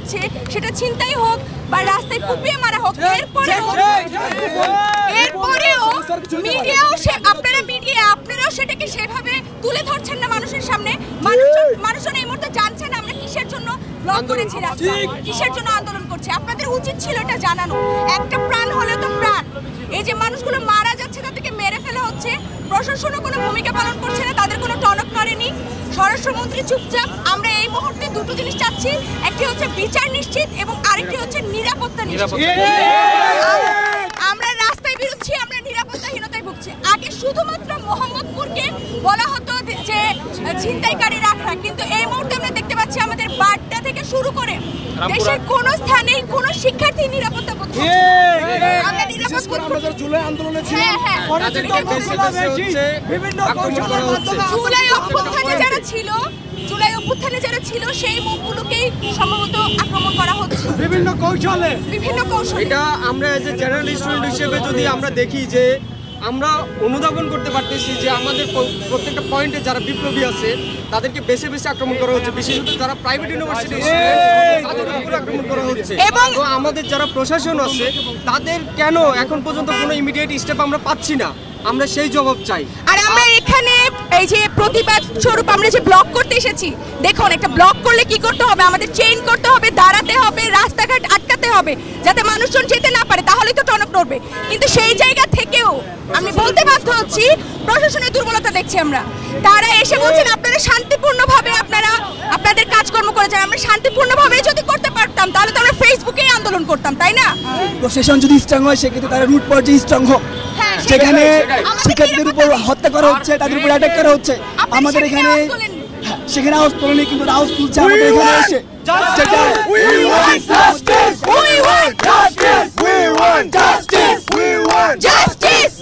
হচ্ছে, সেটা ছিনতাই হোক বা রাস্তায় কুপিয়ে মারা হোক, এরপরেও মিডিয়াও আপনারাও সেটাকে সেভাবে তুলে ধরছেন না মানুষের সামনে। মানুষজন এই মুহূর্তে জানছেন আমরা কিসের জন্য ব্লক করেছি, রাস্তা কিসের জন্য আন্দোলন করছি। আপনাদের উচিত ছিল এটা জানানো। একটা প্রাণ হলে তো প্রাণ, এই যে মানুষগুলো মারা যাচ্ছে তাদেরকে মেরে ফেলা হচ্ছে, প্রশাসনও কোনো ভূমিকা পালন করছে না, তাদের কোনো টনক নড়েনি, স্বরাষ্ট্রমন্ত্রী চুপচাপ। আমরা এই মুহূর্তে দুটো জিনিস চাচ্ছি, একটি হচ্ছে বিচার নিশ্চিত এবং আরেকটি হচ্ছে নিরাপত্তা নিশ্চিত। আমরা রাস্তায় বেরোচ্ছি, আমরা নিরাপত্তাহীনতায় ভুগছি। আগে শুধুমাত্র মোহাম্মদপুরকে বলা হতো যে ছিনতাইকারী রাখা, কিন্তু এই মুহূর্তে আমরা দেখতে পাচ্ছি আমাদের বাড্ডা থেকে শুরু করে দেশের কোন স্থানেই কোন শিক্ষার্থী নিরাপত্তা বোধ করছে না। আমরা নিরাপত্তা আমাদের জুলাই আন্দোলনে ছিল, জুলাই অভ্যুত্থানে যারা ছিল সেই মুখগুলোকেই সম্ভবত আক্রমণ করা হচ্ছে বিভিন্ন কৌশলে। এটা আমরা এজ এ জেনারেল স্টুডেন্ট হিসেবে যদি আমরা দেখি যে আমরা অনুধাবন করতে পারতেছি যে আমাদের প্রত্যেকটা পয়েন্টে যারা বিপ্লবী আছে তাদেরকে বেছে বেছে আক্রমণ করা হচ্ছে, বিশেষত যারা প্রাইভেট ইউনিভার্সিটি তাদের উপর আক্রমণ করা হচ্ছে। এবং আমাদের যারা প্রশাসন আছে তাদের কেন এখন পর্যন্ত কোনো ইমিডিয়েট স্টেপ আমরা পাচ্ছি না, আমরা সেই জবাব চাই। আর আমরা এখানে এই যে প্রতিবাদ স্বরূপ আমরা যে ব্লক করতে এসেছি, দেখুন একটা ব্লক করলে কি করতে হবে, আমাদের চেইন করতে হবে, দাঁড়াতে হবে, রাস্তাঘাট আটকাতে হবে যাতে মানুষজন যেতে না পারে, তাহলেই তো টনক নড়বে। কিন্তু সেই জায়গা থেকেও আমি বলতে বাধ্য হচ্ছি প্রশাসনের দুর্বলতা দেখছি আমরা। তারা এসে বলছেন আপনারা শান্তিপূর্ণভাবে আপনাদের কাজকর্ম করে যান। আমরা শান্তিপূর্ণভাবে যদি করতে পারতাম তাহলে তো আমরা ফেসবুকেই আন্দোলন করতাম, তাই না? প্রশাসন যদি স্ট্রং হয় সেক্ষেত্রে তারা রুট পর্যায়ে স্ট্রং হোক। যেখানে শিক্ষার্থীদের উপর হত্যা করা হচ্ছে, তাদের উপর অ্যাটাক করা হচ্ছে, আমাদের এখানে সেখানে আওয়াজ তোলেনি কিন্তু আওয়াজ তুলছে আমাদের এখানে এসে। Justice!